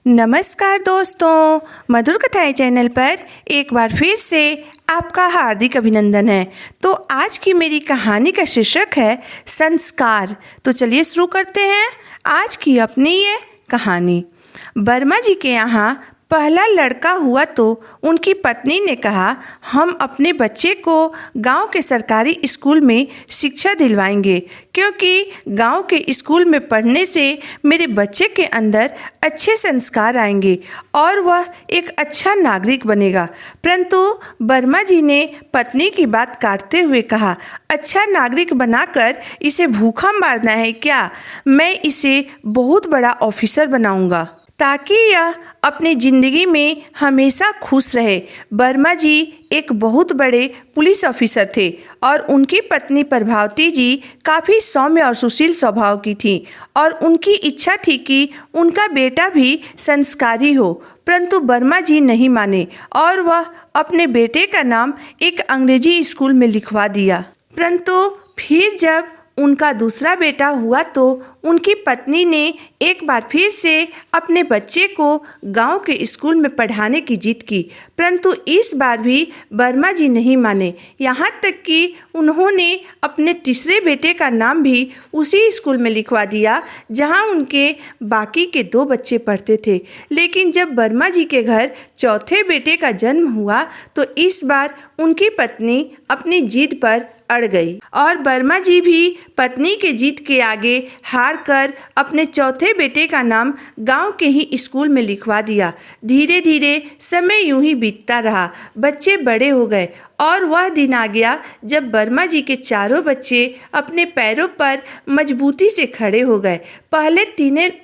नमस्कार दोस्तों, मधुर कथाएं चैनल पर एक बार फिर से आपका हार्दिक अभिनंदन है। तो आज की मेरी कहानी का शीर्षक है संस्कार। तो चलिए शुरू करते हैं आज की अपनी ये कहानी। वर्मा जी के यहाँ पहला लड़का हुआ तो उनकी पत्नी ने कहा, हम अपने बच्चे को गांव के सरकारी स्कूल में शिक्षा दिलवाएंगे, क्योंकि गांव के स्कूल में पढ़ने से मेरे बच्चे के अंदर अच्छे संस्कार आएंगे और वह एक अच्छा नागरिक बनेगा। परंतु वर्मा जी ने पत्नी की बात काटते हुए कहा, अच्छा नागरिक बनाकर इसे भूखा मारना है क्या? मैं इसे बहुत बड़ा ऑफिसर बनाऊंगा ताकि यह अपनी ज़िंदगी में हमेशा खुश रहे। वर्मा जी एक बहुत बड़े पुलिस ऑफिसर थे और उनकी पत्नी प्रभावती जी काफ़ी सौम्य और सुशील स्वभाव की थी और उनकी इच्छा थी कि उनका बेटा भी संस्कारी हो। परंतु वर्मा जी नहीं माने और वह अपने बेटे का नाम एक अंग्रेजी स्कूल में लिखवा दिया। परंतु फिर जब उनका दूसरा बेटा हुआ तो उनकी पत्नी ने एक बार फिर से अपने बच्चे को गांव के स्कूल में पढ़ाने की जिद की। परंतु इस बार भी वर्मा जी नहीं माने, यहाँ तक कि उन्होंने अपने तीसरे बेटे का नाम भी उसी स्कूल में लिखवा दिया जहां उनके बाकी के 2 बच्चे पढ़ते थे। लेकिन जब वर्मा जी के घर चौथे बेटे का जन्म हुआ तो इस बार उनकी पत्नी अपनी जिद पर अड़ गई और वर्मा जी भी पत्नी के जिद के आगे हार कर अपने चौथे बेटे का नाम गांव के ही स्कूल में लिखवा दिया। धीरे धीरे समय यूं ही बीतता रहा, बच्चे बड़े हो गए और वह दिन आ गया जब वर्मा जी के चारों बच्चे अपने पैरों पर मजबूती से खड़े हो गए। पहले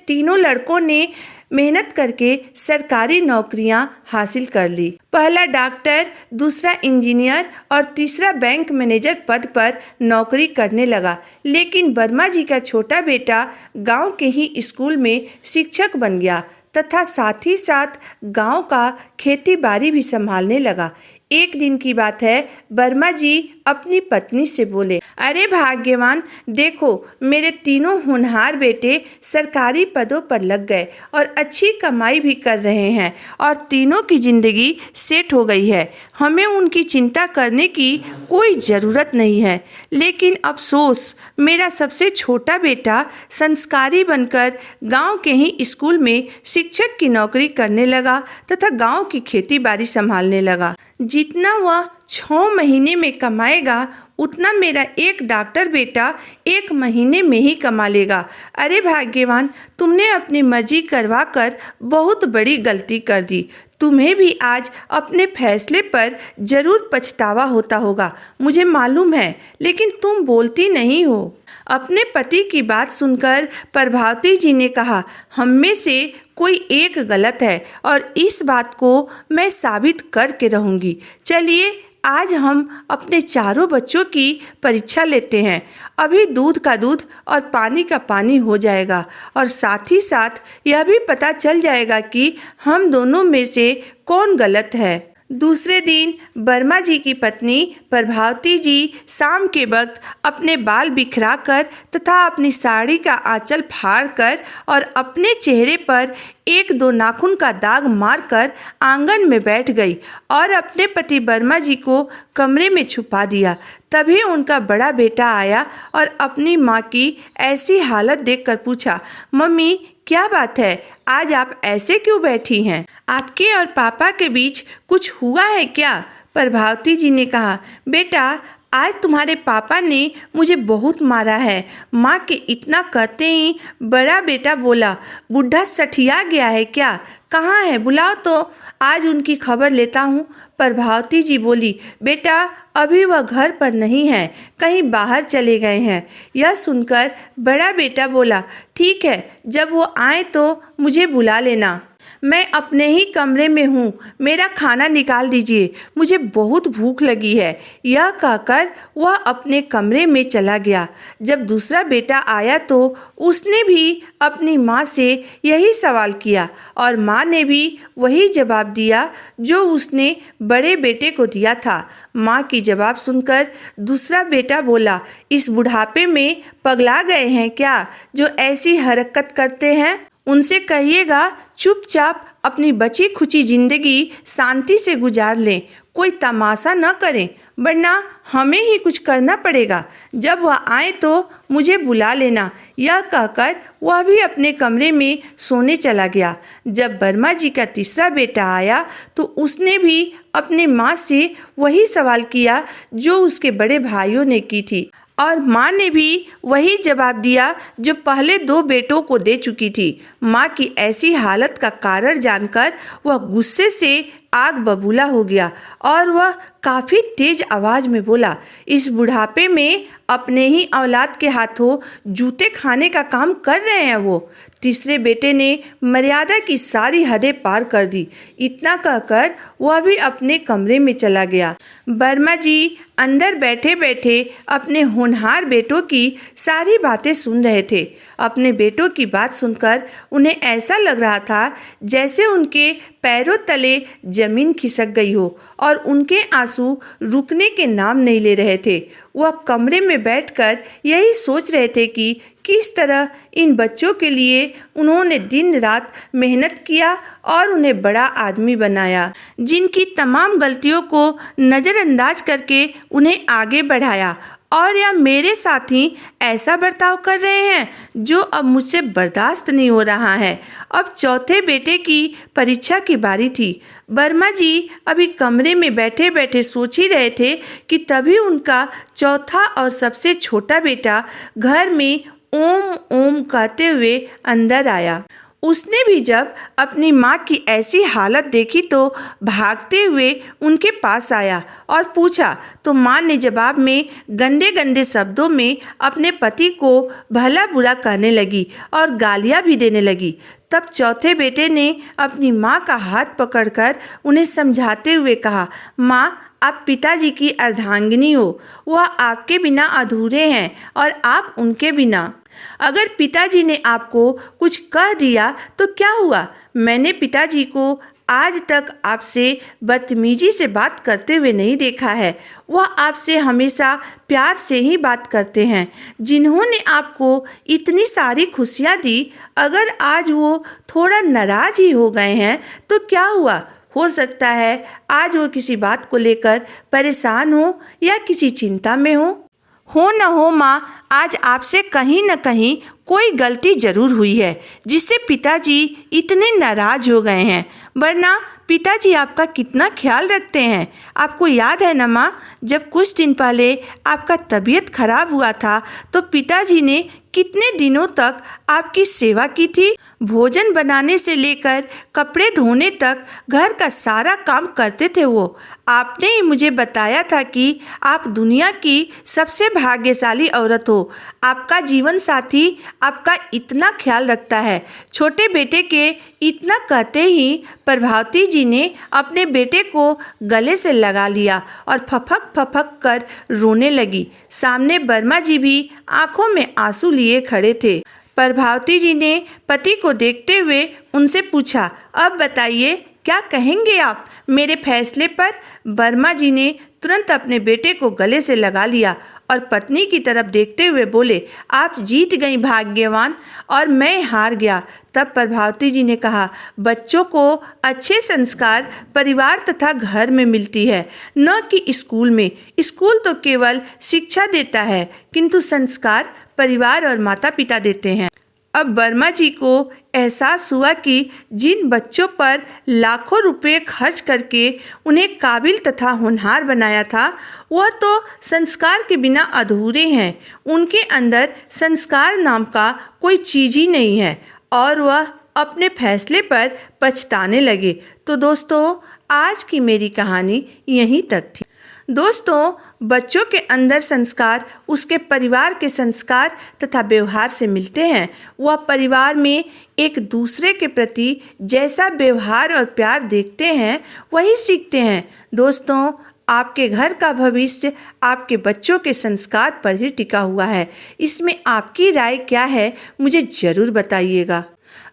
तीनों लड़कों ने मेहनत करके सरकारी नौकरियां हासिल कर ली। पहला डॉक्टर, दूसरा इंजीनियर और तीसरा बैंक मैनेजर पद पर नौकरी करने लगा। लेकिन वर्मा जी का छोटा बेटा गांव के ही स्कूल में शिक्षक बन गया तथा साथ ही साथ गांव का खेती बाड़ी भी संभालने लगा। एक दिन की बात है, वर्मा जी अपनी पत्नी से बोले, अरे भाग्यवान, देखो मेरे तीनों होनहार बेटे सरकारी पदों पर लग गए और अच्छी कमाई भी कर रहे हैं और तीनों की जिंदगी सेट हो गई है। हमें उनकी चिंता करने की कोई ज़रूरत नहीं है। लेकिन अफसोस, मेरा सबसे छोटा बेटा संस्कारी बनकर गांव के ही स्कूल में शिक्षक की नौकरी करने लगा तथा गांव की खेती बाड़ी संभालने लगा। जितना वह 6 महीने में कमाएगा उतना मेरा एक डॉक्टर बेटा 1 महीने में ही कमा लेगा। अरे भाग्यवान, तुमने अपनी मर्जी करवा कर बहुत बड़ी गलती कर दी। तुम्हें भी आज अपने फैसले पर जरूर पछतावा होता होगा, मुझे मालूम है, लेकिन तुम बोलती नहीं हो। अपने पति की बात सुनकर प्रभावती जी ने कहा, हम में से कोई एक गलत है और इस बात को मैं साबित करके रहूंगी। चलिए आज हम अपने चारों बच्चों की परीक्षा लेते हैं। अभी दूध का दूध और पानी का पानी हो जाएगा और साथ ही साथ यह भी पता चल जाएगा कि हम दोनों में से कौन गलत है। दूसरे दिन वर्मा जी की पत्नी प्रभावती जी शाम के वक्त अपने बाल बिखराकर तथा अपनी साड़ी का आंचल फाड़कर और अपने चेहरे पर 1-2 नाखून का दाग मारकर आंगन में बैठ गई और अपने पति वर्मा जी को कमरे में छुपा दिया। तभी उनका बड़ा बेटा आया और अपनी माँ की ऐसी हालत देखकर पूछा, मम्मी क्या बात है, आज आप ऐसे क्यों बैठी हैं? आपके और पापा के बीच कुछ हुआ है क्या? प्रभावती जी ने कहा, बेटा आज तुम्हारे पापा ने मुझे बहुत मारा है। माँ के इतना कहते ही बड़ा बेटा बोला, बुढ़ा सठिया गया है क्या? कहाँ है, बुलाओ तो आज उनकी खबर लेता हूँ। प्रभावती जी बोली, बेटा अभी वह घर पर नहीं है, कहीं बाहर चले गए हैं। यह सुनकर बड़ा बेटा बोला, ठीक है, जब वो आए तो मुझे बुला लेना। मैं अपने ही कमरे में हूँ, मेरा खाना निकाल दीजिए, मुझे बहुत भूख लगी है। यह कहकर वह अपने कमरे में चला गया। जब दूसरा बेटा आया तो उसने भी अपनी माँ से यही सवाल किया और माँ ने भी वही जवाब दिया जो उसने बड़े बेटे को दिया था। माँ की जवाब सुनकर दूसरा बेटा बोला, इस बुढ़ापे में पगला गए हैं क्या जो ऐसी हरकत करते हैं? उनसे कहिएगा चुपचाप अपनी बची खुची जिंदगी शांति से गुजार लें, कोई तमाशा न करें, वरना हमें ही कुछ करना पड़ेगा। जब वह आए तो मुझे बुला लेना। यह कहकर वह भी अपने कमरे में सोने चला गया। जब वर्मा जी का तीसरा बेटा आया तो उसने भी अपने माँ से वही सवाल किया जो उसके बड़े भाइयों ने की थी, और माँ ने भी वही जवाब दिया जो पहले दो बेटों को दे चुकी थी। माँ की ऐसी हालत का कारण जानकर वह गुस्से से आग बबूला हो गया और वह काफ़ी तेज आवाज़ में बोला, इस बुढ़ापे में अपने ही औलाद के हाथों जूते खाने का काम कर रहे हैं वो। तीसरे बेटे ने मर्यादा की सारी हदें पार कर दी। इतना कहकर वह भी अपने कमरे में चला गया। वर्मा जी अंदर बैठे बैठे अपने होनहार बेटों की सारी बातें सुन रहे थे। अपने बेटों की बात सुनकर उन्हें ऐसा लग रहा था जैसे उनके पैरों तले जमीन खिसक गई हो और उनके आंसू रुकने के नाम नहीं ले रहे थे। वह कमरे में बैठकर यही सोच रहे थे कि किस तरह इन बच्चों के लिए उन्होंने दिन रात मेहनत किया और उन्हें बड़ा आदमी बनाया, जिनकी तमाम गलतियों को नज़रअंदाज करके उन्हें आगे बढ़ाया, और या मेरे साथ ही ऐसा बर्ताव कर रहे हैं जो अब मुझसे बर्दाश्त नहीं हो रहा है। अब चौथे बेटे की परीक्षा की बारी थी। वर्मा जी अभी कमरे में बैठे बैठे सोच ही रहे थे कि तभी उनका चौथा और सबसे छोटा बेटा घर में ओम ओम कहते हुए अंदर आया। उसने भी जब अपनी माँ की ऐसी हालत देखी तो भागते हुए उनके पास आया और पूछा, तो माँ ने जवाब में गंदे गंदे शब्दों में अपने पति को भला बुरा कहने लगी और गालियाँ भी देने लगी। तब चौथे बेटे ने अपनी माँ का हाथ पकड़कर उन्हें समझाते हुए कहा, माँ आप पिताजी की अर्धांगिनी हो, वह आपके बिना अधूरे हैं और आप उनके बिना। अगर पिताजी ने आपको कुछ कह दिया तो क्या हुआ? मैंने पिताजी को आज तक आपसे बदतमीजी से बात करते हुए नहीं देखा है। वह आपसे हमेशा प्यार से ही बात करते हैं। जिन्होंने आपको इतनी सारी खुशियाँ दी, अगर आज वो थोड़ा नाराज़ ही हो गए हैं तो क्या हुआ? हो सकता है आज वो किसी बात को लेकर परेशान हो या किसी चिंता में हो न हो माँ, आज आपसे कहीं न कहीं कोई गलती जरूर हुई है जिससे पिताजी इतने नाराज हो गए हैं, वरना पिताजी आपका कितना ख्याल रखते हैं। आपको याद है ना माँ, जब कुछ दिन पहले आपका तबीयत खराब हुआ था तो पिताजी ने कितने दिनों तक आपकी सेवा की थी। भोजन बनाने से लेकर कपड़े धोने तक घर का सारा काम करते थे वो। आपने ही मुझे बताया था कि आप दुनिया की सबसे भाग्यशाली औरत हो। आपका जीवन साथी आपका इतना ख्याल रखता है। छोटे बेटे के इतना कहते ही प्रभावती जी ने अपने बेटे को गले से लगा लिया और फपक फपक कर रोने लगी। सामने वर्मा जी भी आंखों में आंसू लिए खड़े थे। प्रभावती जी ने पति को देखते हुए उनसे पूछा, अब बताइए क्या कहेंगे आप मेरे फैसले पर? वर्मा जी ने तुरंत अपने बेटे को गले से लगा लिया और पत्नी की तरफ देखते हुए बोले, आप जीत गई भाग्यवान और मैं हार गया। तब प्रभावती जी ने कहा, बच्चों को अच्छे संस्कार परिवार तथा घर में मिलती है, न कि स्कूल में। स्कूल तो केवल शिक्षा देता है, किंतु संस्कार परिवार और माता पिता देते हैं। अब वर्मा जी को एहसास हुआ कि जिन बच्चों पर लाखों रुपए खर्च करके उन्हें काबिल तथा होनहार बनाया था, वह तो संस्कार के बिना अधूरे हैं। उनके अंदर संस्कार नाम का कोई चीज़ ही नहीं है और वह अपने फैसले पर पछताने लगे। तो दोस्तों, आज की मेरी कहानी यहीं तक थी। दोस्तों, बच्चों के अंदर संस्कार उसके परिवार के संस्कार तथा व्यवहार से मिलते हैं। वह परिवार में एक दूसरे के प्रति जैसा व्यवहार और प्यार देखते हैं, वही सीखते हैं। दोस्तों, आपके घर का भविष्य आपके बच्चों के संस्कार पर ही टिका हुआ है। इसमें आपकी राय क्या है, मुझे ज़रूर बताइएगा।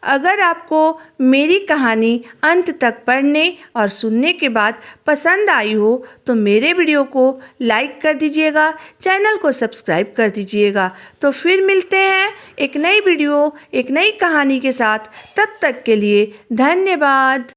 अगर आपको मेरी कहानी अंत तक पढ़ने और सुनने के बाद पसंद आई हो तो मेरे वीडियो को लाइक कर दीजिएगा, चैनल को सब्सक्राइब कर दीजिएगा। तो फिर मिलते हैं एक नई वीडियो, एक नई कहानी के साथ। तब तक के लिए धन्यवाद।